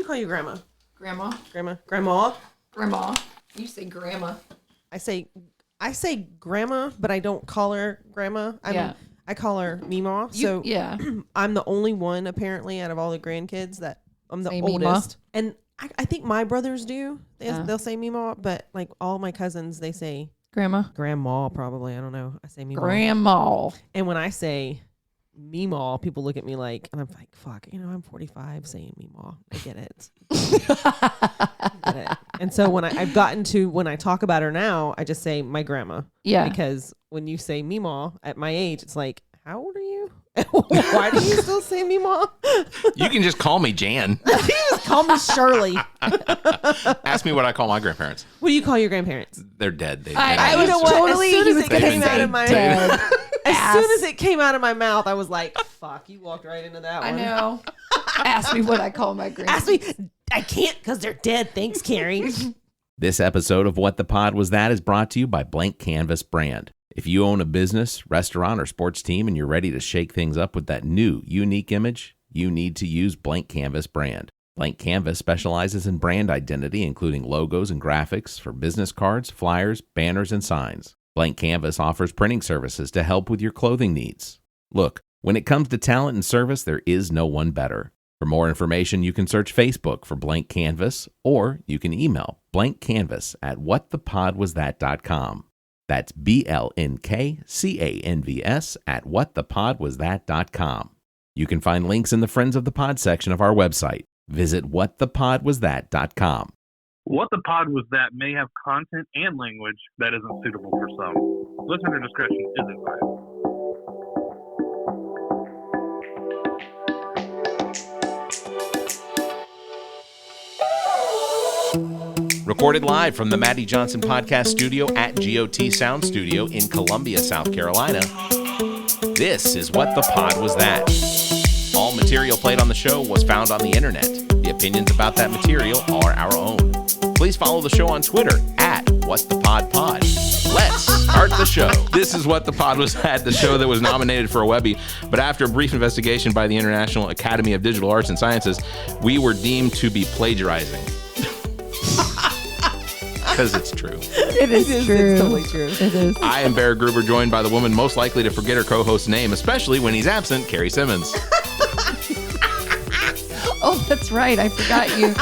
you call your grandma? Grandma. Grandma. You say grandma. I say grandma, but I don't call her grandma. I call her Meemaw. So yeah. I'm the only one apparently out of all the grandkids that I'm the say oldest. Meemaw? And I think my brothers do. They'll say Meemaw, but like all my cousins, they say Grandma probably. I don't know. I say Meemaw. Grandma. And when I say Meemaw, people look at me like, and I'm like, fuck, I'm 45 saying Meemaw. I get it. I get it. And so when when I talk about her now, I just say my grandma. Yeah. Because when you say Meemaw at my age, it's like, how old are you? Why do you still say Meemaw? You can just call me Jan. Just call me Shirley. Ask me what I call my grandparents. What do you call your grandparents? They're dead. I was totally as soon as it came say out of my dead. As soon as it came out of my mouth, I was like, fuck, you walked right into that one. I know. Ask me what I call my grandparents. Ask me. I can't because they're dead. Thanks, Cari. This episode of What the Pod Was That is brought to you by Blank Canvas brand. If you own a business, restaurant, or sports team and you're ready to shake things up with that new, unique image, you need to use Blank Canvas brand. Blank Canvas specializes in brand identity, including logos and graphics for business cards, flyers, banners, and signs. Blank Canvas offers printing services to help with your clothing needs. Look, when it comes to talent and service, there is no one better. For more information, you can search Facebook for Blank Canvas, or you can email blankcanvas@whatthepodwasthat.com. That's BLNKCANVS@whatthepodwasthat.com. You can find links in the Friends of the Pod section of our website. Visit whatthepodwasthat.com. What the Pod Was That may have content and language that isn't suitable for some. Listener discretion is advised. Recorded live from the Maddie Johnson Podcast Studio at GOT Sound Studio in Columbia, South Carolina. This is What the Pod Was That. All material played on the show was found on the internet. The opinions about that material are our own. Please follow the show on Twitter at WhatThePodPod. Let's start the show. This is What the Pod Was That, the show that was nominated for a Webby, but after a brief investigation by the International Academy of Digital Arts and Sciences, we were deemed to be plagiarizing. Because it's true. It is true. It's totally true. It is. I am Barrett Gruber, joined by the woman most likely to forget her co-host's name, especially when he's absent, Carrie Simmons. Oh, that's right. I forgot you.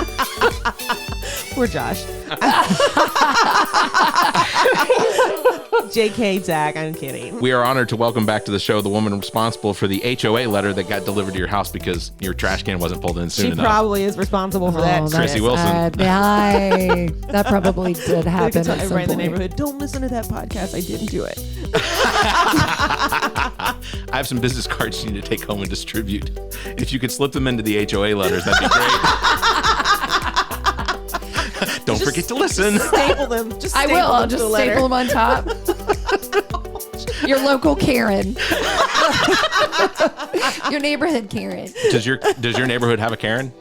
Poor Josh. JK, Zach, I'm kidding. We are honored to welcome back to the show the woman responsible for the HOA letter that got delivered to your house because your trash can wasn't pulled in soon She enough. probably is responsible for that. Chrissy Wilson. That probably did happen. Tell At some everybody in the point. neighborhood, don't listen to that podcast. I didn't do it. I have some business cards you need to take home and distribute. If you could slip them into the HOA letters, that'd be great. Don't forget to listen. Staple them. I will. I'll just staple them on top. Your local Karen. Your neighborhood Karen. Does your neighborhood have a Karen?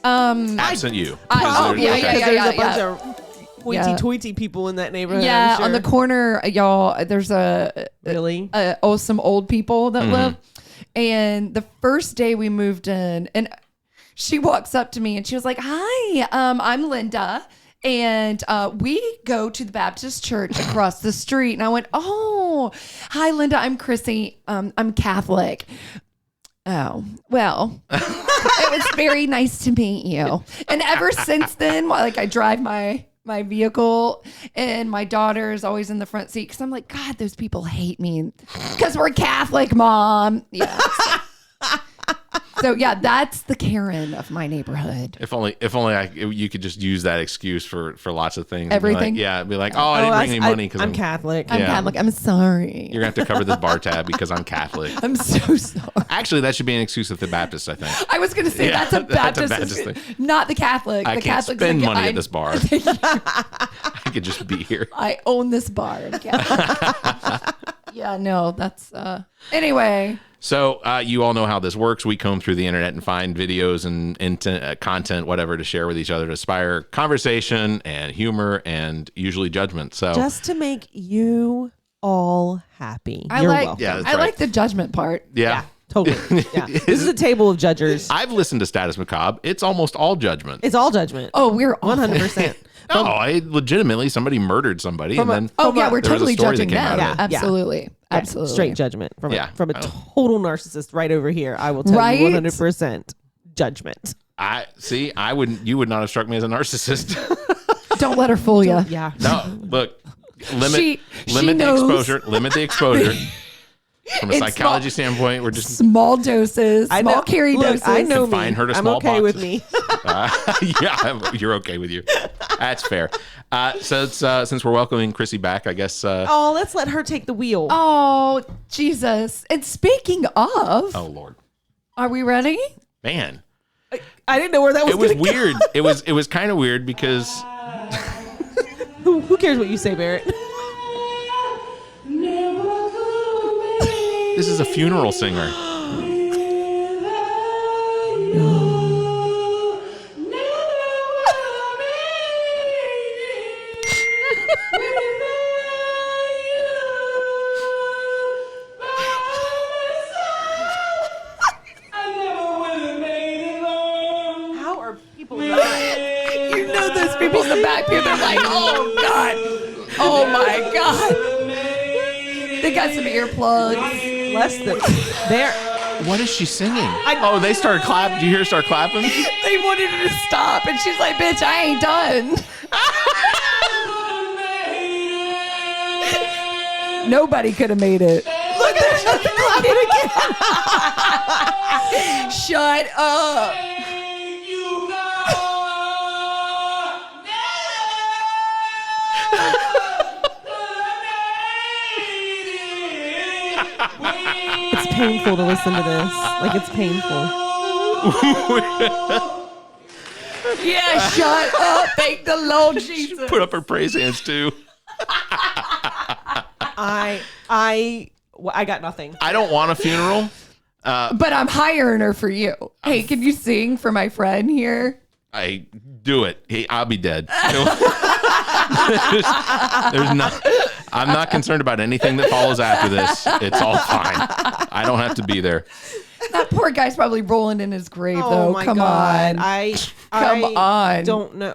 Absent you. yeah. There's a bunch of hoity-toity people in that neighborhood. Yeah, I'm sure. on the corner, y'all, there's really some old people that live. And the first day we moved in, and she walks up to me and she was like, "Hi, I'm Linda. And we go to the Baptist church across the street." And I went, "Oh, hi, Linda. I'm Chrissy. I'm Catholic." Oh, well, it was very nice to meet you. And ever since then, like, I drive my vehicle and my daughter is always in the front seat because I'm like, God, those people hate me because we're Catholic, Mom. Yeah. So yeah, that's the Karen of my neighborhood. If only you could just use that excuse for lots of things. Everything. Be like, oh, I didn't bring any money because I'm Catholic. I'm Catholic. I'm sorry. You're gonna have to cover this bar tab because I'm Catholic. I'm so sorry. Actually, that should be an excuse with the Baptists, I think. I was going to say that's a Baptist thing. not the Catholic. I the can't Catholics spend like, money at this bar. I could just be here. I own this bar. I'm Catholic. Yeah, no, that's anyway. So you all know how this works. We comb through the internet and find videos and content, whatever, to share with each other to inspire conversation and humor and usually judgment. So just to make you all happy. I You're like welcome. Yeah, that's I right. like the judgment part. Yeah. Totally. Yeah. This is a table of judges. I've listened to Status Macabre. It's almost all judgment. It's all judgment. Oh, we're 100%. No, legitimately somebody murdered somebody, and then Oh yeah, we're there was a totally story that judging came out them. of it. Absolutely, absolutely. Straight judgment from Yeah. from a total narcissist right over here. I will tell Right? you 100% judgment. You would not have struck me as a narcissist. Don't let her fool you. Yeah. No, look, limit She the knows. exposure. Limit the exposure. From a It's psychology standpoint, we're just Small doses, small carry doses. I know me. Confine her to I'm small okay with boxes. me. yeah, you're okay with you. That's fair. So it's, since we're welcoming Chrissy back, I guess. Oh, let's let her take the wheel. Oh, Jesus. And speaking of, Oh Lord, are we ready? man, I didn't know where that was. it was gonna go. weird. It was kind of weird because Who cares what you say, Barrett? this is a funeral singer. How are people not? You know those people in the back here, they're like, oh, God. Oh, my God. They got some earplugs. Less than there. What is she singing? They started clapping. Did you hear her start clapping? They wanted her to stop, and she's like, bitch, I ain't done. Nobody could have made it. Look at her clapping again. Shut up. It's painful to listen to this. Like, it's painful. Yeah, shut up. Thank the Lord Jesus. Put up her praise hands too. I got nothing. I don't want a funeral. But I'm hiring her for you. Hey, can you sing for my friend here? I do it. Hey, I'll be dead. there's not. I'm not concerned about anything that follows after this. It's all fine. I don't have to be there. That poor guy's probably rolling in his grave, Oh though. my Come God. on. I on. don't know.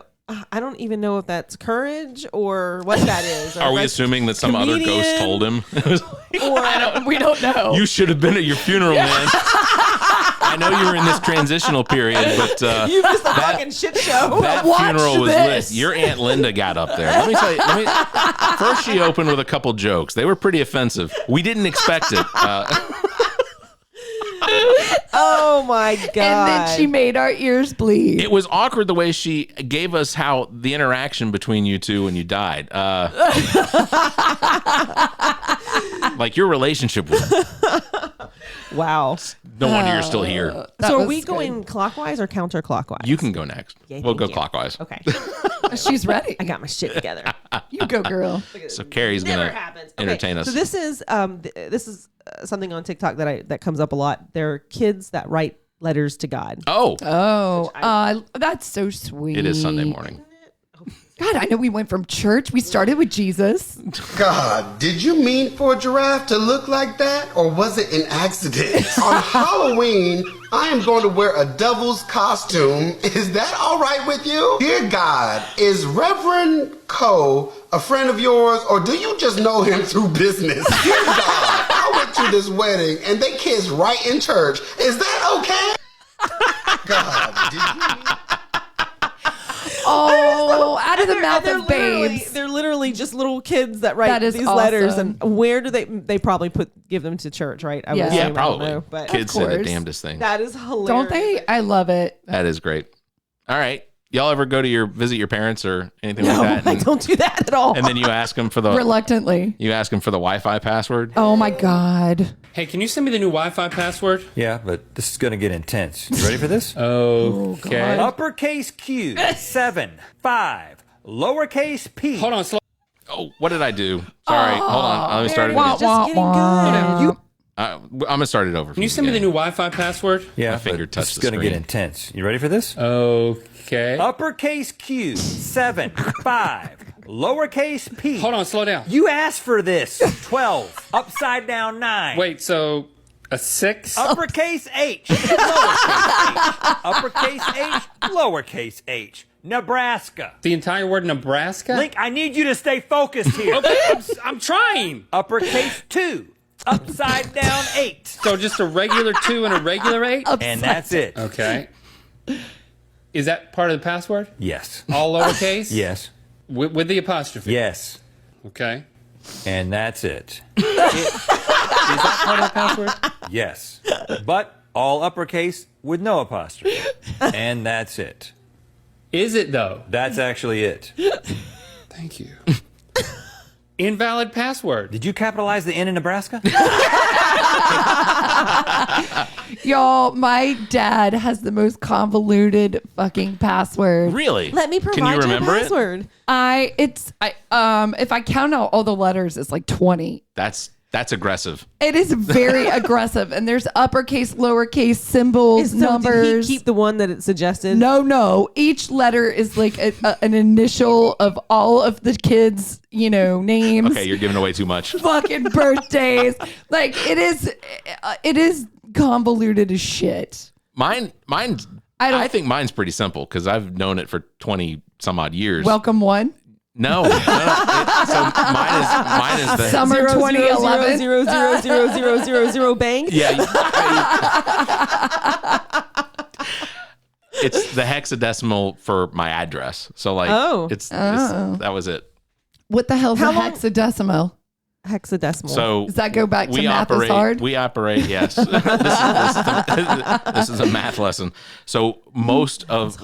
I don't even know if that's courage or what that is. Or Are if we that's assuming that some other ghost comedian, told him? We don't know. You should have been at your funeral, man. I know you were in this transitional period, but You missed the fucking shit show. that Watch funeral was this. lit. Your Aunt Linda got up there. Let me tell you. First, she opened with a couple jokes. They were pretty offensive. We didn't expect it. Oh my God. And then she made our ears bleed. It was awkward the way she gave us how the interaction between you two when you died. Like your relationship was Wow. no wonder you're still here. So are was we good. going clockwise or counterclockwise? You can go next. Yeah, We'll go thank you. clockwise. Okay. She's ready. I got my shit together. You go, girl. So Carrie's Never gonna happens. entertain us. So this is something on TikTok that comes up a lot. There are kids that write letters to God. Oh, That's so sweet. it is Sunday morning. God, I know we went from church. We started with Jesus. God, did you mean for a giraffe to look like that, or was it an accident? On Halloween, I am going to wear a devil's costume. Is that all right with you? Dear God, is Reverend Coe a friend of yours, or do you just know him through business? Dear God, I went to this wedding, and they kissed right in church. Is that okay? God, did you mean... Oh, out of the mouth of babes. They're literally just little kids that write That is these letters, awesome. and where do they probably give them to church, right? I would Yeah. assume, Yeah, I don't probably. know, but Kids say the course. damnedest thing. that is hilarious. Don't they? I love it. That is great. All right, y'all ever go to visit your parents or anything No, like that? I don't do that at all. And then you ask them for the Reluctantly. Wi-Fi password. Oh my God. Hey, can you send me the new Wi-Fi password? Yeah, but this is going to get intense. You ready for this? Okay. Uppercase Q, 7, 5, lowercase p. Hold on, slow. Oh, what did I do? Sorry, hold on. Let me start it Wah, again. wah, Just getting wah. good. I'm gonna start it over. Can you send me the new Wi-Fi password? Yeah, My finger but this touched is the going to get screen. intense. You ready for this? Okay. Uppercase Q, 7, 5, lowercase p. Hold on, slow down. You asked for this. 12, upside down 9. Wait, so A 6? Uppercase H, lowercase h. Uppercase H, lowercase h. Nebraska. The entire word Nebraska? Link, I need you to stay focused here. Okay, I'm trying. Uppercase 2, upside down 8. So just a regular 2 and a regular 8? And that's it. Okay. Is that part of the password? Yes. All lowercase? Yes. With the apostrophe? Yes. Okay. And that's it. Is that part of the password? Yes. But all uppercase with no apostrophe. And that's it. Is it, though? That's actually it. Thank you. Invalid password. Did you capitalize the N in Nebraska? Y'all, my dad has the most convoluted fucking password. Really? Let me provide Can you remember a password. If I count out all the letters, it's like 20. That's aggressive. It is very aggressive, and there's uppercase, lowercase, symbols, numbers. Did he keep the one that it suggested? No. Each letter is like an initial of all of the kids, names. Okay, you're giving away too much. Fucking birthdays. Like it is convoluted as shit. I think mine's pretty simple because I've known it for 20 some odd years. Welcome one. No. So mine is the Summer 2011. 0000000 bang. Yeah. It's the hexadecimal for my address. So that was it. What the hell's How a long- hexadecimal? Hexadecimal. So Does that go back to we math operate. is hard? We operate. Yes. This is a math lesson. So most of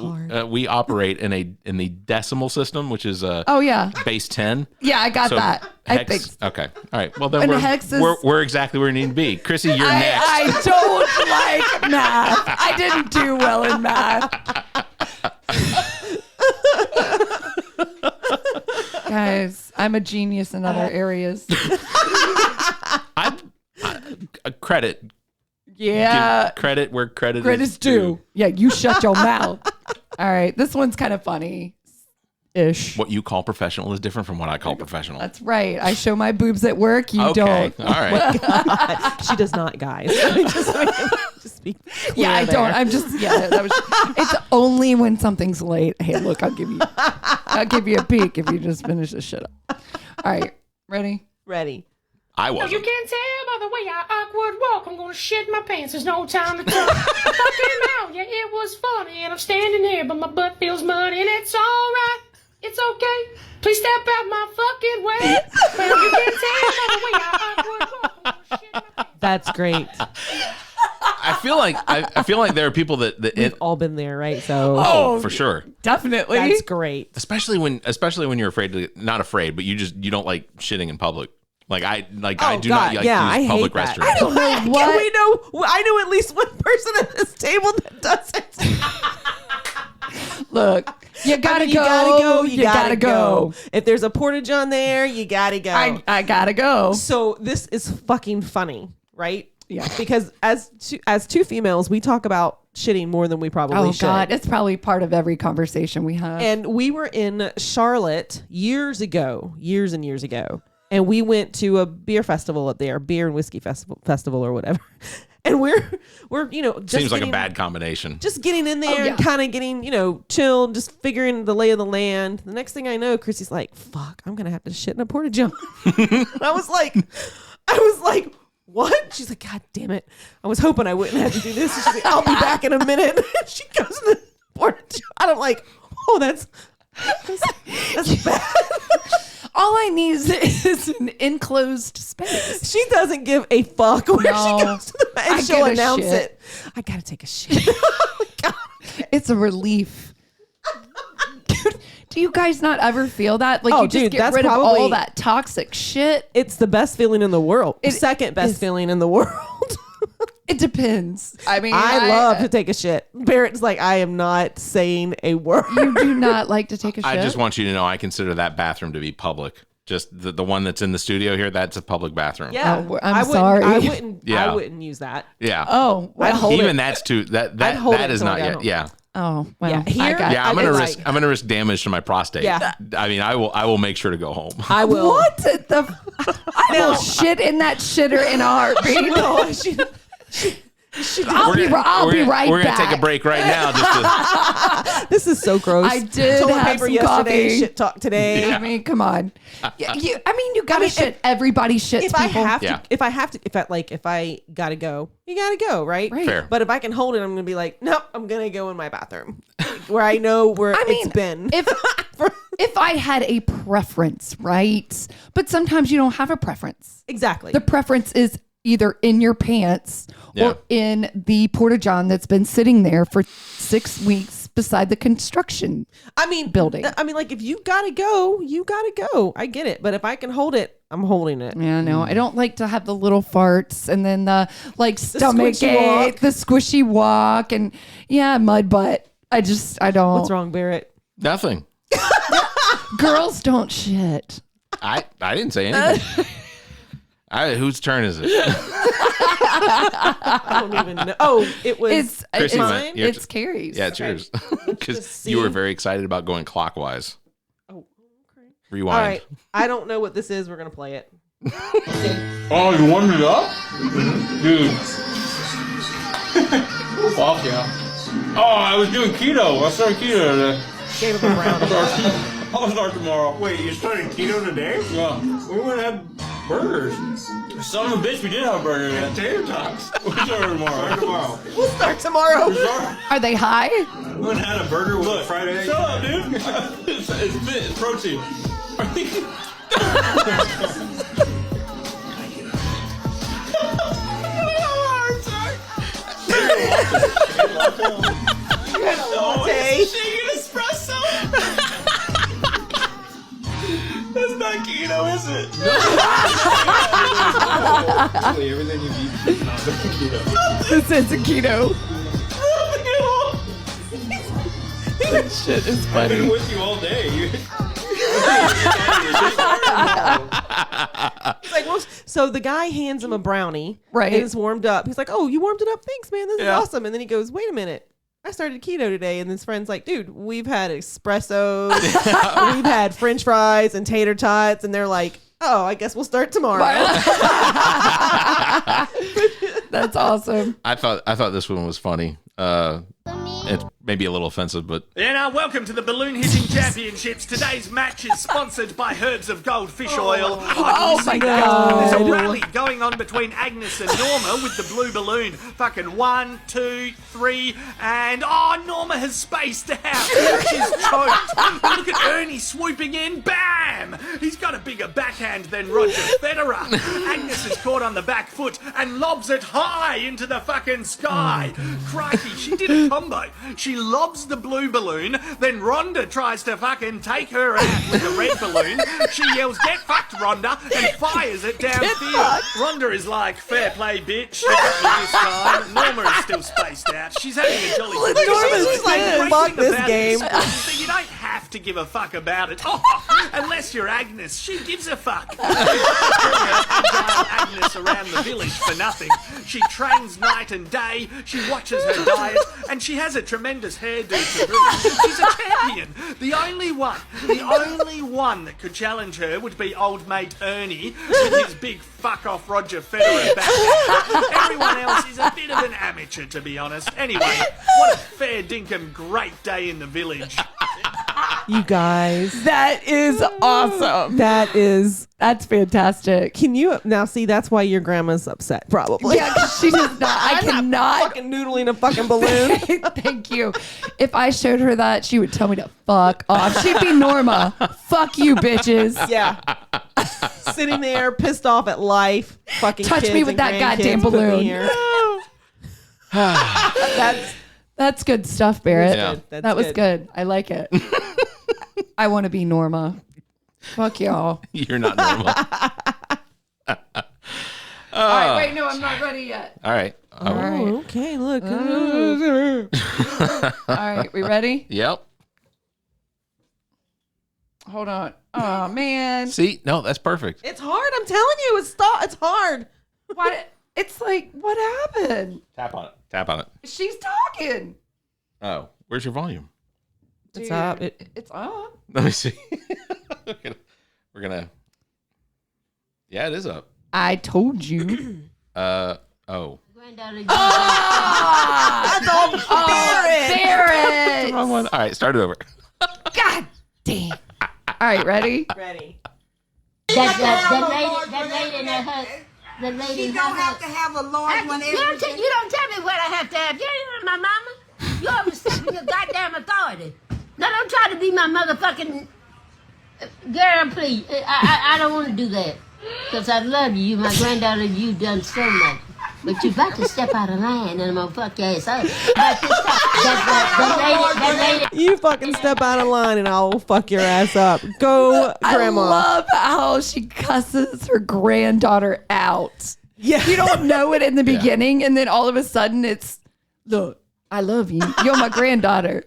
we operate in the decimal system, which is Oh yeah. base 10. Yeah, I got So that. I hex- think. Okay. All right. Well, then And hex is- we're exactly where we need to be. Chrissy, you're next. I don't like math. I didn't do well in math. Guys, I'm a genius in other areas. I credit. Yeah. Give credit where credit Is due. Yeah, you shut your mouth. All right, this one's kind of funny-ish. What you call professional is different from what I call professional. That's right. I show my boobs at work. You okay. don't. All right. She does not, guys. just be clear Yeah, I there. don't. I'm just that was. It's only when something's late. Hey, look, I'll give you a peek if you just finish this shit up. All right, ready? Ready. I You wasn't. can't tell by the way I awkward walk. I'm gonna shit my pants. There's no time to talk. Fucking out, yeah, it was funny, and I'm standing here, but my butt feels muddy, and it's all right. It's okay. Please step out my fucking way. Well, you can't tell by the way I awkward walk. I'm gonna shit my pants. That's great. I feel like there are people that We've all been there, right? So oh, for sure. Definitely. that's great. Especially when you're afraid to, not afraid, but you don't like shitting in public. I do not God, like I use hate public that. restrooms. I don't know what. We know. I know at least one person at this table that does it. Look, you gotta You go. gotta go. You gotta go. If there's a portage on there, you gotta go. I gotta go. So this is fucking funny, right? Yeah. Because as two females, we talk about shitting more than we probably should. God, it's probably part of every conversation we have. And we were in Charlotte years and years ago. And we went to a beer festival up there, beer and whiskey festival or whatever. And we're just Seems like a getting- bad combination. Just getting in there and kind of getting, chilled, just figuring the lay of the land. The next thing I know, Chrissy's like, fuck, I'm going to have to shit in a porta john. I was like, what? She's like, God damn it. I was hoping I wouldn't have to do this. And she's like, I'll be back in a minute. She goes in the porta john. I'm like, oh, that's bad. all I need is an enclosed space. She doesn't give a fuck where No. she goes to the I and she'll give a announce shit. it. I gotta take a shit. Oh my God. It's a relief. Dude, do you guys not ever feel that? Like Oh, you just dude, get that's rid of probably- all that toxic shit? It's the best feeling in the world. It Second best is- feeling in the world. It depends. I mean, I love to take a shit. Barrett's like, I am not saying a word. You do not like to take a shit? I just want you to know I consider that bathroom to be public. Just the one that's in the studio here, that's a public bathroom. Yeah, Oh, I'm I wouldn't- sorry. Yeah. I wouldn't use that. Yeah. Oh, I'd hold Even it. that's too I'd that hold that it is until not I got yet. home. Yeah. oh, well. Yeah, here- I got Yeah, I'm I gonna did risk. like- I'm gonna risk damage to my prostate. Yeah. I mean, I will make sure to go home. I will. What the? I will shit in that shitter in a heartbeat. No, she- I'll be right We're back. gonna take a break right now. This is so gross. I did Toilet have paper some yesterday. coffee. Shit talk today. I mean, come on. You gotta shit. Everybody shits. If people. if I gotta go, you gotta go, right? Fair. But if I can hold it, I'm gonna be like, nope, I'm gonna go in my bathroom where I know where it's been. If I had a preference, right? But sometimes you don't have a preference. Exactly. The preference is either in your pants or in the porta-john that's been sitting there for 6 weeks beside the construction building. I mean, like, if you gotta go, you gotta go. I get it. But if I can hold it, I'm holding it. Yeah, no, I don't like to have the little farts and then the stomach squishy ache, the squishy walk, and mud butt. I don't. What's wrong, Barrett? Nothing. Girls don't shit. I didn't say anything. Whose turn is it? I don't even know. Oh, it was. It's mine. It's Cari's. Yeah, it's yours. Because you were very excited about going clockwise. Oh, okay. Rewind. All right. I don't know what this is. We're gonna play it. Oh, you warmed it up? Dude. Fuck yeah. Oh, I was doing keto. I started keto today. Gave him a brownie. I'll start tomorrow. Wait, you started keto today? Yeah. We want to have burgers. Son of a bitch, we did have a burger And today. tater tots. We start tomorrow. Tomorrow. We'll start tomorrow. Are they high? We went and had a burger with fried egg. Shut up, dude. It's fit. It's protein. Latte. Shaking espresso. That's not keto, is it? Actually, everything you've eaten is not keto. This is a keto. That shit is I've funny. been with you all day. He's like, well, so the guy hands him a brownie. Right. And it's warmed up. He's like, oh, you warmed it up? Thanks, man. This is Yeah. awesome. And then he goes, wait a minute. I started keto today. And his friend's like, dude, we've had espressos. We've had French fries and tater tots. And they're like, oh, I guess we'll start tomorrow. That's awesome. I thought this one was funny. It's maybe a little offensive, but And welcome to the Balloon Hitting Championships. Today's match is sponsored by Herbs of Gold Fish Oil. Oh my God. There's a rally going on between Agnes and Norma with the blue balloon. Fucking 1, 2, 3, and Norma has spaced out. She's choked. Look at Ernie swooping in. Bam! He's got a bigger backhand than Roger Federer. Agnes is caught on the back foot and lobs it high into the fucking sky. Crikey, she did a combo. She lobs the blue balloon, then Rhonda tries to fucking take her out with the red balloon. She yells, "Get fucked, Rhonda," and fires it downfield. Rhonda is like, "Fair play, bitch. You got me this time." Norma is still spaced out. She's having a jolly good time. Norma's just like, The great fuck thing this about game. this is that you don't have to give a fuck about it. Unless you're Agnes. She gives a fuck. Agnes around the village for nothing. She trains night and day. She watches her diet, and she has a tremendous hairdo to boot. She's a champion. The only one that could challenge her would be old mate Ernie with his big fuck off Roger Federer backhand. Everyone else is a bit of an amateur, to be honest. Anyway, what a fair dinkum great day in the village. You guys. That is awesome. That's fantastic. Can you now see? That's why your grandma's upset, probably. Yeah, 'cause she does not. I I'm not cannot. fucking noodling a fucking balloon. Thank you. If I showed her that, she would tell me to fuck off. She'd be Norma. Fuck you, bitches. Yeah. Sitting there, pissed off at life. Fucking Touch kids me with and that goddamn grandkids put me balloon. here. That's good stuff, Barrett. Yeah. That was good. I like it. I want to be Norma. Fuck y'all. you're not normal. All right, wait, no, I'm not ready yet. All right. All right. Oh, okay, look. All right, we ready? Yep. Hold on. Oh, man. See? No, that's perfect. It's hard. I'm telling you. It's hard. What? It's like, what happened? Tap on it. Tap on it. She's talking. Oh, where's your volume? It's up. It's up. Let me see. We're gonna. Yeah, it is up. I told you. Oh. That's all Barrett. Wrong one. All right, start it over. God damn. All right, ready? Ready. That lady in that hut. The lady She don't have to have a large one. You don't tell me what I have to have. You ain't my mama. You overstepping your goddamn authority. Now don't try to be my motherfucking girl, please. I don't want to do that. Because I love you. You my granddaughter. You done so much. But you about to step out of line and I'm gonna fuck your ass up. That lady. You fucking step out of line and I'll fuck your ass up. Go, Grandma. I love how she cusses her granddaughter out. Yeah. You don't know it in the beginning, and then all of a sudden it's, look, I love you. You're my granddaughter.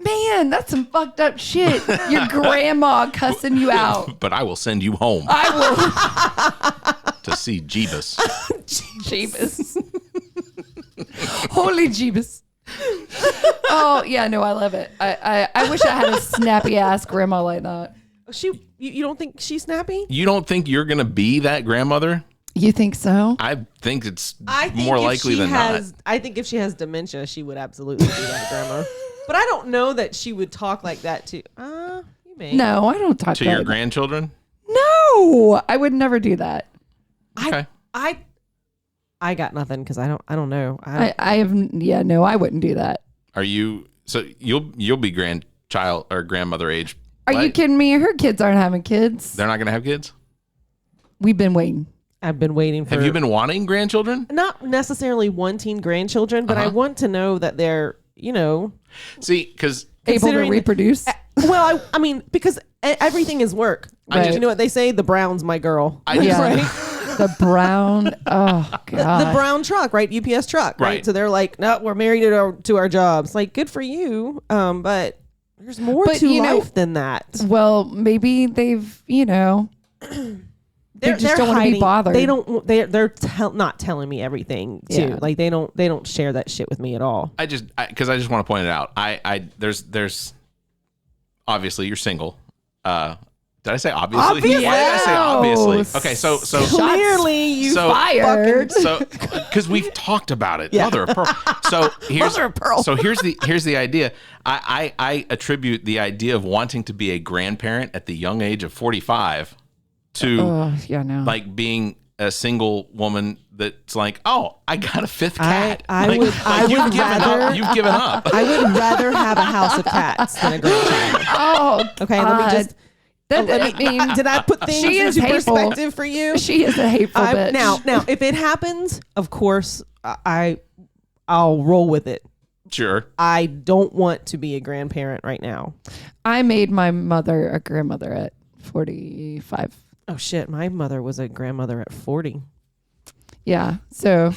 Man, that's some fucked up shit. Your grandma cussing you out. But I will send you home I will. to see Jeebus. Jeebus. Holy Jeebus. Oh, yeah, no, I love it. I wish I had a snappy ass grandma like that. You don't think she's snappy? You don't think you're going to be that grandmother? You think so? I think it's more likely than not. I think if she has dementia, she would absolutely be that grandma. But I don't know that she would talk like that to. You may. No, I don't talk to your grandchildren. No, I would never do that. Okay. I got nothing because I don't know. I have. Yeah, no, I wouldn't do that. Are you? So you'll be grandchild or grandmother age. Are you kidding me? Her kids aren't having kids. They're not going to have kids. We've been waiting. I've been waiting for. Have you been wanting grandchildren? Not necessarily wanting grandchildren, but I want to know that they're, See, because able to reproduce. Well, I mean, because everything is work. Right? You know what they say? The brown's my girl. Right? The brown. Oh God. The brown truck, right? UPS truck, right? So they're like, no, we're married to our jobs. Like, good for you, but there's more to life than that. Well, maybe they've, they just don't want to be bothered. They don't. They're not telling me everything too. Yeah. Like they don't share that shit with me at all. I just want to point it out. There's obviously you're single. Did I say obviously? Obviously. Why did I say obviously? Okay, so clearly you fired. So because we've talked about it, Mother of Pearl. So here's the idea. I attribute the idea of wanting to be a grandparent at the young age of 45 to like being a single woman that's like, oh, I got a fifth cat. You've given up. I would rather have a house of cats than a grandchild. Oh, okay. God. Let me just. Did I put things into perspective for you? She is a hateful bitch. Now, if it happens, of course, I'll roll with it. Sure. I don't want to be a grandparent right now. I made my mother a grandmother at 45. Oh shit! My mother was a grandmother at 40. Yeah. So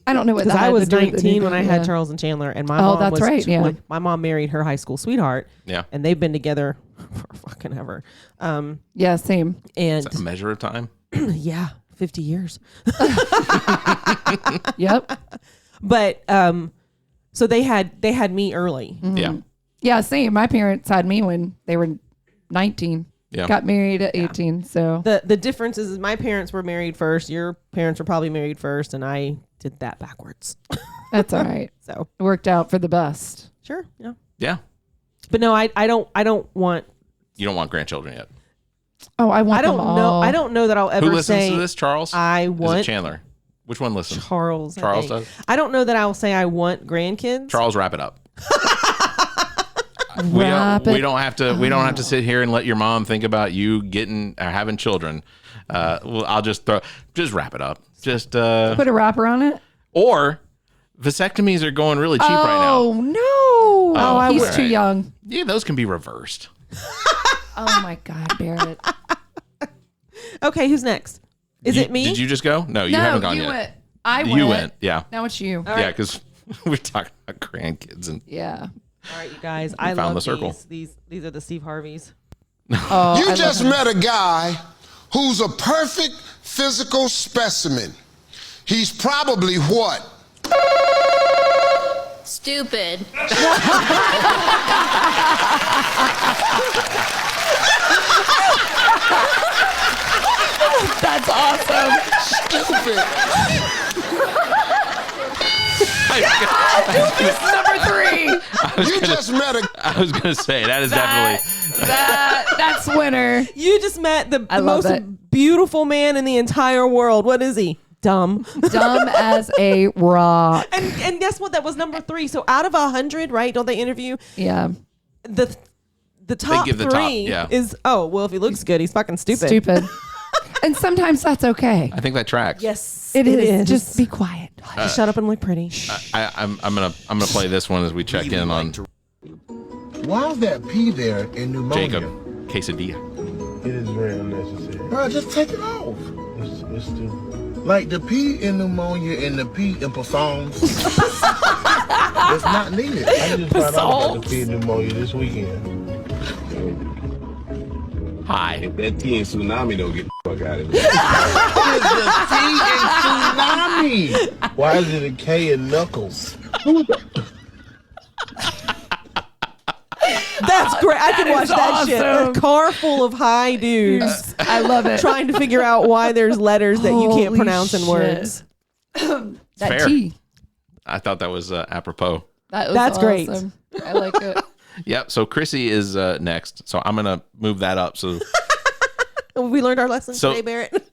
I don't know what that I was 19 when I had Charles and Chandler, and my mom that's was right. Yeah. My mom married her high school sweetheart. Yeah. And they've been together for fucking ever. Yeah. Same. And is that a measure of time? Yeah, 50 years. Yep. But so they had me early. Mm-hmm. Yeah. Yeah. Same. My parents had me when they were 19. Yeah. Got married at 18. So the difference is my parents were married first. Your parents were probably married first, and I did that backwards. That's all right. So it worked out for the best. Sure. Yeah. Yeah. But no, I don't want. You don't want grandchildren yet. Oh, I want. I don't them know. all. I don't know that I'll ever Who listens say to this, Charles? I want Is it Chandler. Which one listens? Charles. Charles does. I don't know that I'll say I want grandkids. Charles, wrap it up. We don't have to sit here and let your mom think about you getting or having children. Well, I'll just wrap it up. Just put a wrapper on it. Or vasectomies are going really cheap right now. Oh no! Oh, he's too young. Yeah, those can be reversed. Oh my God, Barrett. Okay, who's next? Is it me? Did you just go? No, you haven't gone yet. Went. I went. You went. Yeah. Now it's you. Yeah, because we're talking about grandkids and yeah. All right, you guys. I found the circle. These are the Steve Harveys. You just met a guy who's a perfect physical specimen. He's probably what? Stupid. That's awesome. Stupid. I was gonna say that is definitely that's winner. You just met the most it. beautiful man in the entire world. What is he? Dumb as a rock. And guess what? That was number 3. So out of 100, right? Don't they interview? Yeah. The top give the 3 top, yeah. is if he looks good, he's fucking stupid. Stupid. And sometimes that's okay. I think that tracks. Yes, it is. Just be quiet. Just shut up and look pretty. I'm gonna play this one as we check in on Why is that P there in pneumonia? Jacob Quesadilla. It is very unnecessary. Bro, just take it off. It's too... Like the P in pneumonia and the P in Poissons. It's not needed. I just found out about the P in pneumonia this weekend. Hi. If that T in tsunami don't get the fuck out of What is the T in tsunami? Why is it a K in knuckles? That's great. I can watch that awesome. shit. A car full of high dudes. I love it. Trying to figure out why there's letters that you can't Holy pronounce in shit. words. That Fair. T. I thought that was apropos. That's great. I like it. Yep. So Chrissy is next. So I'm gonna move that up so We learned our lesson So- today, Barrett.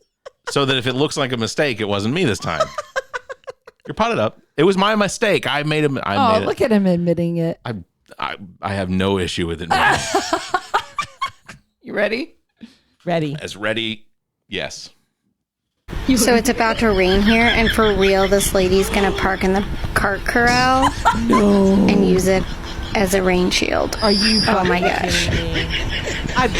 so that if it looks like a mistake, it wasn't me this time. You're potted up. It was my mistake. I made him. Oh, look at him admitting it. I have no issue with it. Man. You ready? Ready. As ready. Yes. So it's about to rain here, and for real, this lady's gonna park in the cart corral and use it as a rain shield. Are you? Oh my gosh! I'd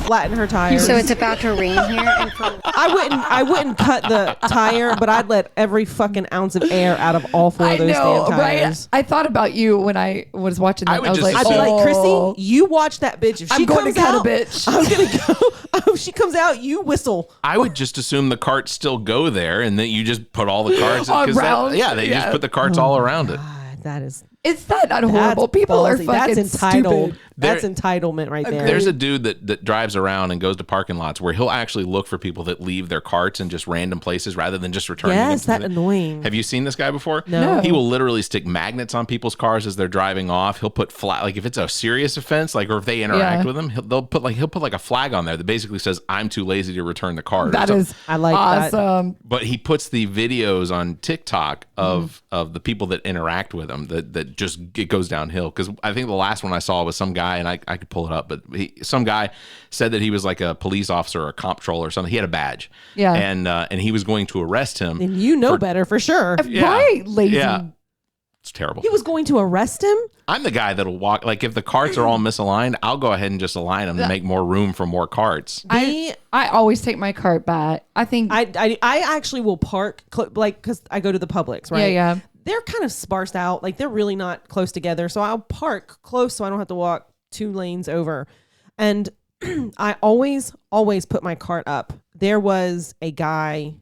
flatten her tires. So it's about to rain here, and for I wouldn't cut the tire, but I'd let every fucking ounce of air out of all 4 of those damn tires. Right? I thought about you when I was watching that. I was like, I'd be like, Chrissy, you watch that bitch. If she I'm going comes to cut out, a bitch. I'm gonna go. If she comes out, you whistle. I would just assume the carts still go there, and then you just put all the carts. 'cause Around? they just put the carts all around it. That is. Is that not horrible? People are ballsy. fucking That's entitled. stupid. That's entitlement right there. There's a dude that drives around and goes to parking lots where he'll actually look for people that leave their carts in just random places rather than just returning them. Yes, that annoying. Have you seen this guy before? No. He will literally stick magnets on people's cars as they're driving off. He'll put like if it's a serious offense, like or if they interact with him, he'll put like a flag on there that basically says I'm too lazy to return the car. That is I like awesome. But he puts the videos on TikTok of the people that interact with him that just it goes downhill. Because I think the last one I saw was some guy, and I could pull it up, but some guy said that he was like a police officer or a comp-troll or something. He had a badge, and he was going to arrest him. And you know better for sure. Right, lazy. Yeah, it's terrible. He was going to arrest him. I'm the guy that'll walk. Like if the carts are all misaligned, I'll go ahead and just align them to make more room for more carts. I always take my cart back. I think I actually will park because I go to the Publix, right? Yeah. They're kind of sparsed out. Like they're really not close together. So I'll park close so I don't have to walk 2 lanes over. And I always put my cart up. There was a guy,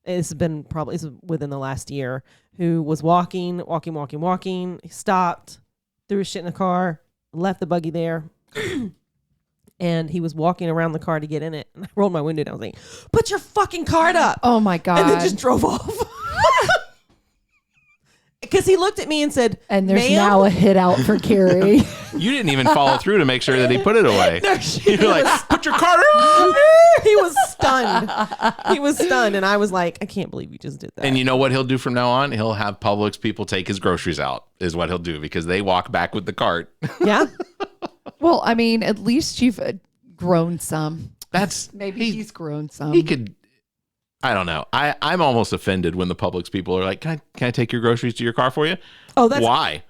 this is within the last year, who was walking. He stopped, threw his shit in the car, left the buggy there. And he was walking around the car to get in it. And I rolled my window down. I was like, put your fucking cart up. Oh my God. And then just drove off. Because he looked at me and said, and there's "Ma'am?" now a hit out for Cari. You didn't even follow through to make sure that he put it away. No, You're like, put your cart up. He was stunned. And I was like, I can't believe you just did that. And you know what he'll do from now on? He'll have Publix people take his groceries out, is what he'll do, because they walk back with the cart. Yeah. Well, I mean, at least you've grown some. Maybe he's grown some. He could. I don't know. I'm almost offended when the Publix people are like, can I take your groceries to your car for you? Oh, that's why?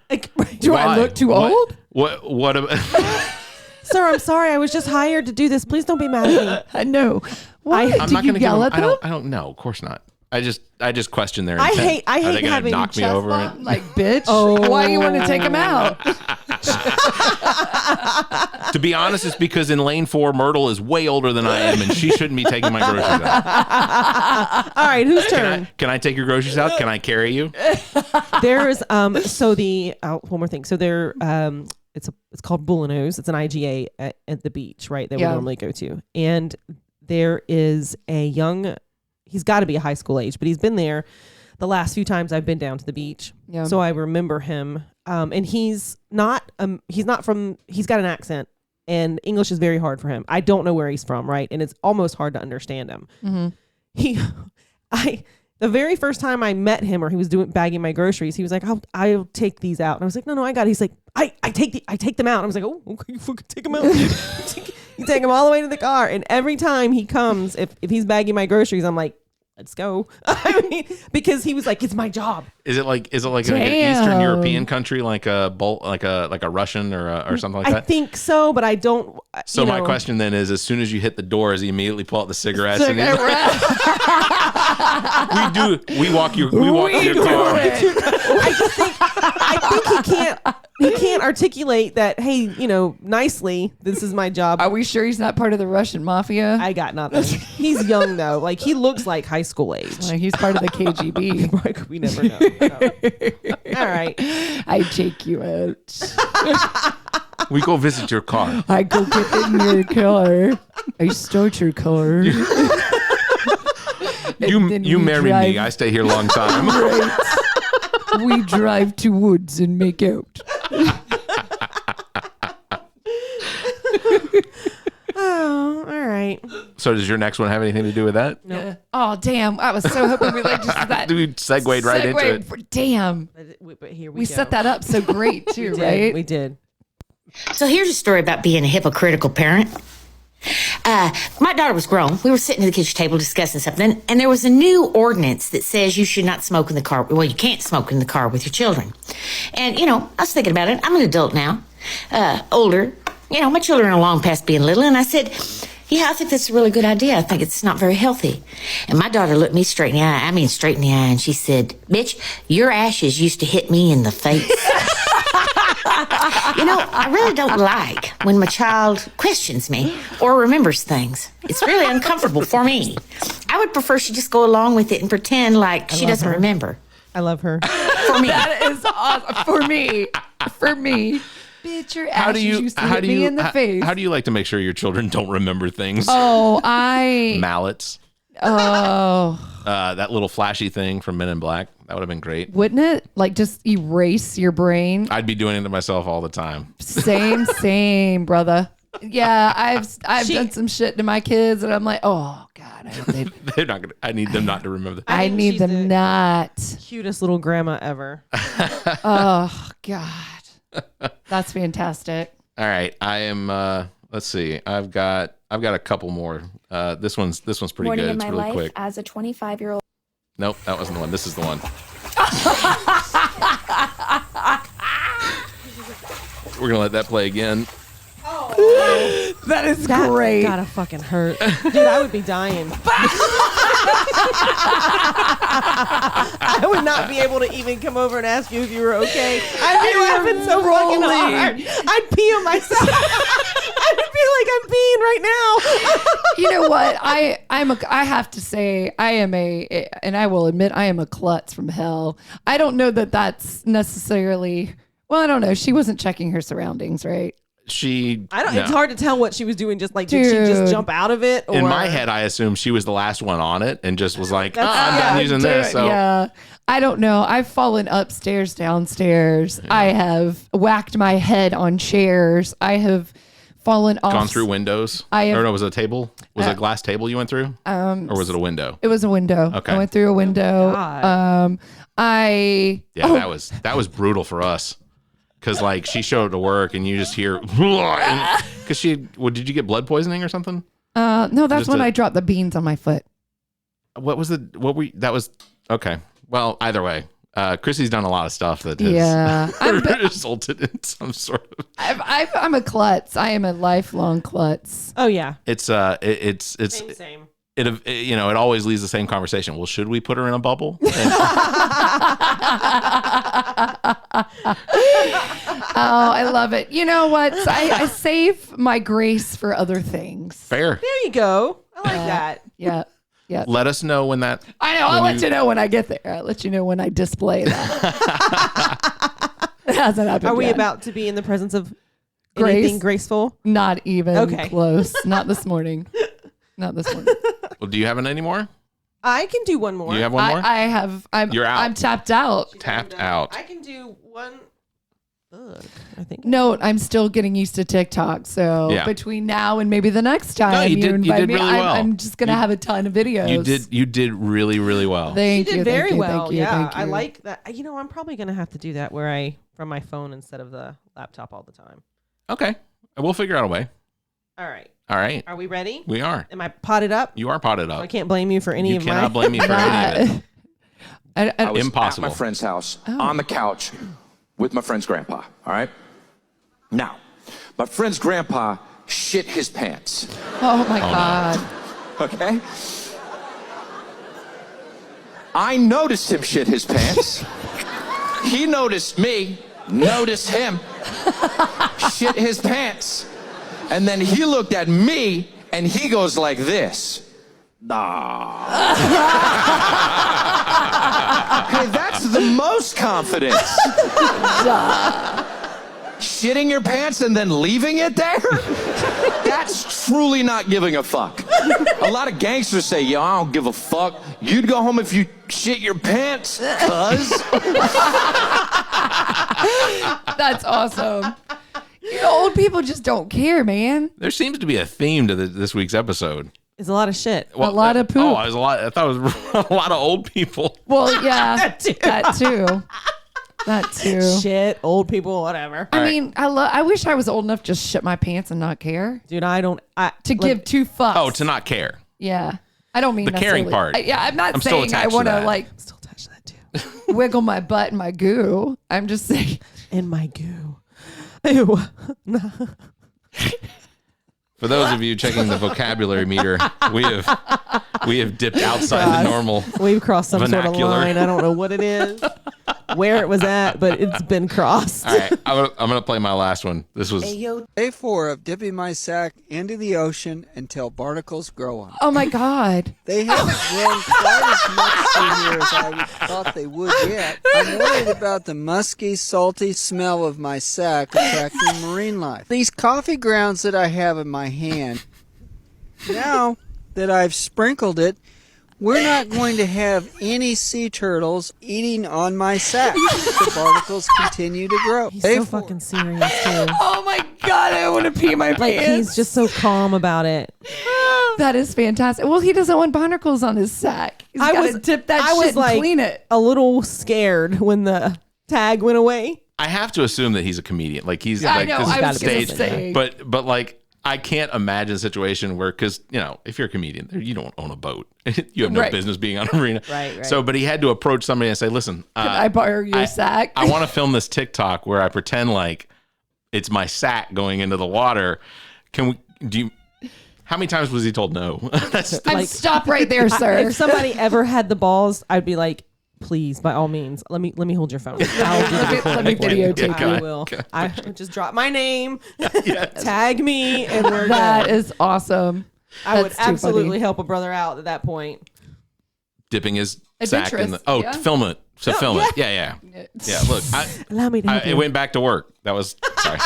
Do I look too old? What Sir, I'm sorry. I was just hired to do this. Please don't be mad at me. I know. I'm Did not you going to yell at them? I don't know. Of course not. I just question their I intent. hate Are they gonna having knock me chest over? bump, Like, bitch, why you want to take him out? To be honest, it's because in lane 4, Myrtle is way older than I am, and she shouldn't be taking my groceries out. All right, whose turn? Can I take your groceries out? Can I carry you? There's so the one more thing. So there it's called Bullino's. It's an IGA at the beach, right? That we normally go to. And there is a young, he's got to be a high school age, but he's been there the last few times I've been down to the beach. Yeah. So I remember him. And he's got an accent, and English is very hard for him. I don't know where he's from, right? And it's almost hard to understand him. Mm-hmm. The very first time I met him, or he was bagging my groceries, he was like, I'll take these out. And I was like, no, I got it. He's like, I take them out. And I was like, oh, okay, you fucking take them out. You take them all the way to the car. And every time he comes, if he's bagging my groceries, I'm like, let's go. I mean, because he was like, it's my job. Is it like an Eastern European country, like a Russian or something like that? I think so, but I don't. So my question then is, as soon as you hit the door, does he immediately pull out the cigarettes? We walk your car. I think he can't articulate that. Hey, nicely. This is my job. Are we sure he's not part of the Russian mafia? I got nothing. He's young though. Like he looks like high school age. Like he's part of the KGB. We never know. All right. I take you out. We go visit your car. I go get in your car. I start your car. You marry me. I stay here a long time. Right. We drive to woods and make out. Oh, all right. So does your next one have anything to do with that? No. Yeah. Oh, damn. I was so hoping we just that. We segued right into it. Damn. But here we go. set that up so great too, right? We did. So here's a story about being a hypocritical parent. My daughter was grown. We were sitting at the kitchen table discussing something, and there was a new ordinance that says you should not smoke in the car. Well, you can't smoke in the car with your children. And, I was thinking about it. I'm an adult now, older. My children are long past being little. And I said, yeah, I think that's a really good idea. I think it's not very healthy. And my daughter looked me straight in the eye, and she said, bitch, your ashes used to hit me in the face. I really don't like when my child questions me or remembers things. It's really uncomfortable for me. I would prefer she just go along with it and pretend like she doesn't remember. I love her. For me. That is awesome. For me. Bitch, your ashes used to hit me in the face. How do you like to make sure your children don't remember things? Oh, Mallets. Oh. That little flashy thing from Men in Black. That would have been great. Wouldn't it? Like just erase your brain? I'd be doing it to myself all the time. Same, brother. Yeah, I've done some shit to my kids, and I'm like, oh God, They're not gonna. I need them not to remember that. I need them not. Cutest little grandma ever. Oh God, that's fantastic. All right, I am. Let's see. I've got a couple more. This one's pretty Morning good. in It's my really life quick. as a 25-year-old. Nope, that wasn't the one. This is the one. We're gonna let that play again. Oh, that is great. Gotta fucking hurt, dude. I would be dying. I would not be able to even come over and ask you if you were okay. I'd be laughing so fucking hard. I'd pee on myself. I would be like, I'm peeing right now. You know what? I have to say, and I will admit, I am a klutz from hell. I don't know that that's necessarily. Well, I don't know. She wasn't checking her surroundings, right? No. It's hard to tell what she was doing. Just like, did she just jump out of it? Or? In my head, I assumed she was the last one on it and just was like, I'm done using this. So. Yeah. I don't know. I've fallen upstairs, downstairs. Yeah. I have whacked my head on chairs. I have fallen off. Gone through windows? Or no, was it a table? Was it a glass table you went through? Or was it a window? It was a window. Okay. I went through a window. Oh, that was brutal for us. Because like she showed up to work and you just hear, because did you get blood poisoning or something? No, that's when I dropped the beans on my foot. That was okay. Well, either way, Chrissy's done a lot of stuff that has resulted in some sort of. I'm a klutz. I am a lifelong klutz. Oh yeah. It's same. It always leads the same conversation. Well, should we put her in a bubble? Oh, I love it. You know what? I save my grace for other things. Fair. There you go. I like that. Yeah. Yeah. Let us know when that. I know. I'll let you know when I get there. I'll let you know when I display that. It hasn't happened Are we yet. about to be in the presence of anything graceful? Not even close. Not this morning. Not this morning. Well, do you have any more? I can do one more. You have one more? I have. You're out. I'm tapped out. Tapped out. I can do one. I think. No, I'm still getting used to TikTok. So Yeah. between now and maybe the next time No, you did invite me, really well. I'm just gonna have a ton of videos. You did really, really well. Thank You you. did very thank you, well. Thank you, Yeah, thank I you. like that. I'm probably gonna have to do that where I from my phone instead of the laptop all the time. Okay. We'll figure out a way. All right. All right. Are we ready? We are. Am I potted up? You are potted So up. I can't blame you for any You of cannot my. blame me for any of it. I was Impossible. at my friend's house on the couch with my friend's grandpa. All right. Now, my friend's grandpa shit his pants. Oh my God. Okay. I noticed him shit his pants. He noticed me. Noticed him. Shit his pants. And then he looked at me and he goes like this. Nah. Hey, that's the most confidence. Shitting your pants and then leaving it there? That's truly not giving a fuck. A lot of gangsters say, yo, I don't give a fuck. You'd go home if you shit your pants, cuz. That's awesome. You know, old people just don't care, man. There seems to be a theme to this week's episode. It's a lot of shit. A lot of poop. Oh, it was a lot. I thought it was a lot of old people. Well, yeah, that too. That too. Shit, old people, whatever. I mean, I wish I was old enough to just shit my pants and not care. Dude, I don't. To give two fucks. Oh, to not care. Yeah. I don't mean The caring necessarily- part. I'm not I'm still saying I attached to want to that. like still attached to that too. wiggle my butt in my goo. I'm just saying. In my goo. Ew. For those of you checking the vocabulary meter, we have dipped outside the normal. We've crossed some sort of vernacular. line. I don't know what it is, where it was at, but it's been crossed. All right, I'm gonna play my last one. This was Day 4 of dipping my sack into the ocean until barnacles grow on it. Oh my God. They haven't grown quite as much through here as I thought they would yet. I'm worried about the musky, salty smell of my sack attracting marine life. These coffee grounds that I have in my hand, now that I've sprinkled it, we're not going to have any sea turtles eating on my sack. The barnacles continue to grow. He's Day so 4. fucking serious too. Oh my God, I want to pee my Like pants. he's just so calm about it. That is fantastic. Well, he doesn't want barnacles on his sack. He's I gotta was dip that I shit was and like clean it. a little scared when the tag went away. I have to assume that he's a comedian. Like he's I like know, 'cause I it's was gonna stage. say. But like I can't imagine a situation where, because if you're a comedian, you don't own a boat. You have no Right. business being on a marina. Right. So, but he had to approach somebody and say, "Listen, Can I borrow your sack? I want to film this TikTok where I pretend like it's my sack going into the water. Can we? Do you?" How many times was he told no? That's Stop right there, sir. If somebody ever had the balls, I'd be like, please, by all means, let me hold your phone. I'll do the Let me recording. videotape I you. will. I just drop my name, tag me, and we're That good. is awesome. I would That's too absolutely funny. help a brother out at that point. dipping his sack in the. Adventurous, Oh, yeah. film it. So film it. Yeah. Look, Allow me to help it you. went back to work. That was sorry.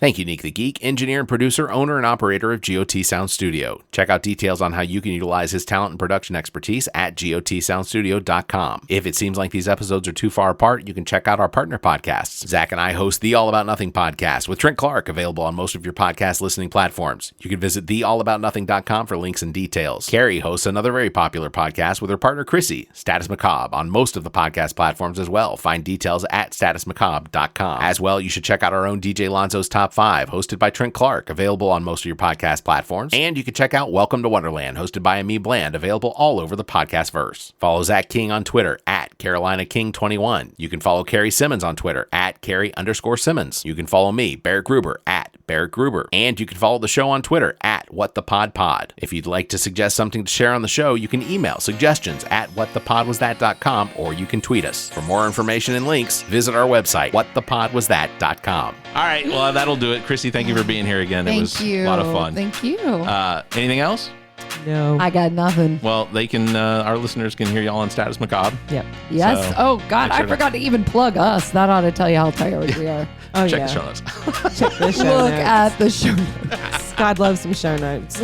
Thank you, Nick the Geek, engineer and producer, owner and operator of GOT Sound Studio. Check out details on how you can utilize his talent and production expertise at gotsoundstudio.com. If it seems like these episodes are too far apart, you can check out our partner podcasts. Zach and I host the All About Nothing podcast with Trent Clark, available on most of your podcast listening platforms. You can visit theallaboutnothing.com for links and details. Cari hosts another very popular podcast with her partner Chrissy, Status Macabre, on most of the podcast platforms as well. Find details at statusmacabre.com. As well, you should check out our own DJ Lonzo's Top 5, hosted by Trent Clark, available on most of your podcast platforms. And you can check out Welcome to Wonderland, hosted by Ami Bland, available all over the podcast verse. Follow Zach King on Twitter at CarolinaKing21. You can follow Cari Simmons on Twitter at Cari_Simmons. You can follow me, Barrett Gruber, at Barrett Gruber. And you can follow the show on Twitter at WhatThePodPod. If you'd like to suggest something to share on the show, you can email suggestions at whatthepodwasthat.com, or you can tweet us. For more information and links, visit our website, whatthepodwasthat.com. All right, well, that'll do it. Chrissy, thank you for being here again. It was Thank you. a lot of fun. Thank you. Anything else? No. I got nothing. Well, they can. Our listeners can hear y'all on Status Macabre. Yep. Yes. So, Oh God, make sure I forgot to even plug us. That ought to tell you how tired we are. Oh, Check yeah. the show notes. Check the show Look notes. at the show notes. God loves some show notes.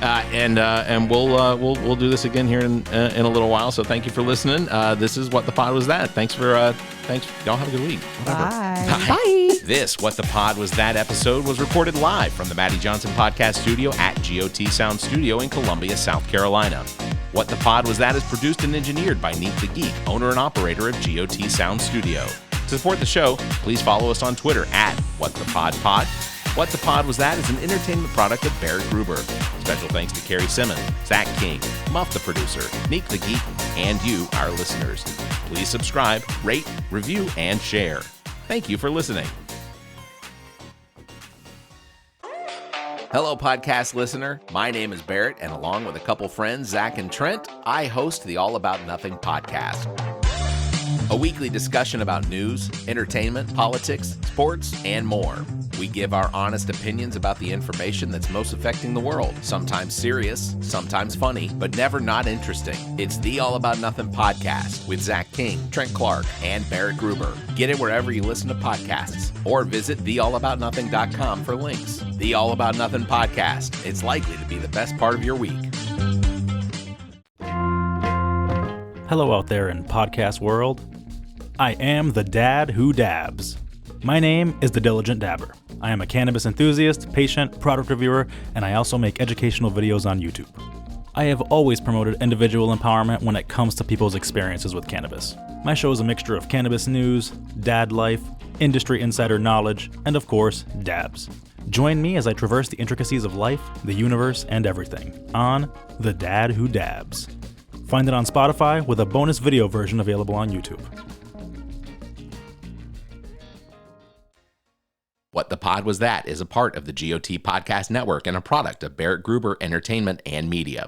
And we'll do this again here in a little while. So thank you for listening. This is What the Pod Was That. Thanks. Y'all have a good week. Whatever. Bye. This What the Pod Was That episode was recorded live from the Maddie Johnson Podcast Studio at GOT Sound Studio in Columbia, South Carolina. What the Pod Was That is produced and engineered by Neat the Geek, owner and operator of GOT Sound Studio. To support the show, please follow us on Twitter at WhatThePodPod. What the Pod Was That is an entertainment product of Barrett Gruber. Special thanks to Cari Simmons, Zach King, Muff the producer, Neat the Geek, and you, our listeners. Please subscribe, rate, review, and share. Thank you for listening. Hello, podcast listener. My name is Barrett, and along with a couple friends, Zach and Trent, I host the All About Nothing podcast. A weekly discussion about news, entertainment, politics, sports, and more. We give our honest opinions about the information that's most affecting the world. Sometimes serious, sometimes funny, but never not interesting. It's the All About Nothing podcast with Zach King, Trent Clark, and Barrett Gruber. Get it wherever you listen to podcasts, or visit theallaboutnothing.com for links. The All About Nothing podcast. It's likely to be the best part of your week. Hello out there in podcast world. I am the dad who dabs. My name is The Diligent Dabber. I am a cannabis enthusiast, patient, product reviewer, and I also make educational videos on YouTube. I have always promoted individual empowerment when it comes to people's experiences with cannabis. My show is a mixture of cannabis news, dad life, industry insider knowledge, and of course, dabs. Join me as I traverse the intricacies of life, the universe, and everything on The Dad Who Dabs. Find it on Spotify with a bonus video version available on YouTube. What the Pod Was That is a part of the GOT Podcast Network and a product of Barrett Gruber Entertainment and Media.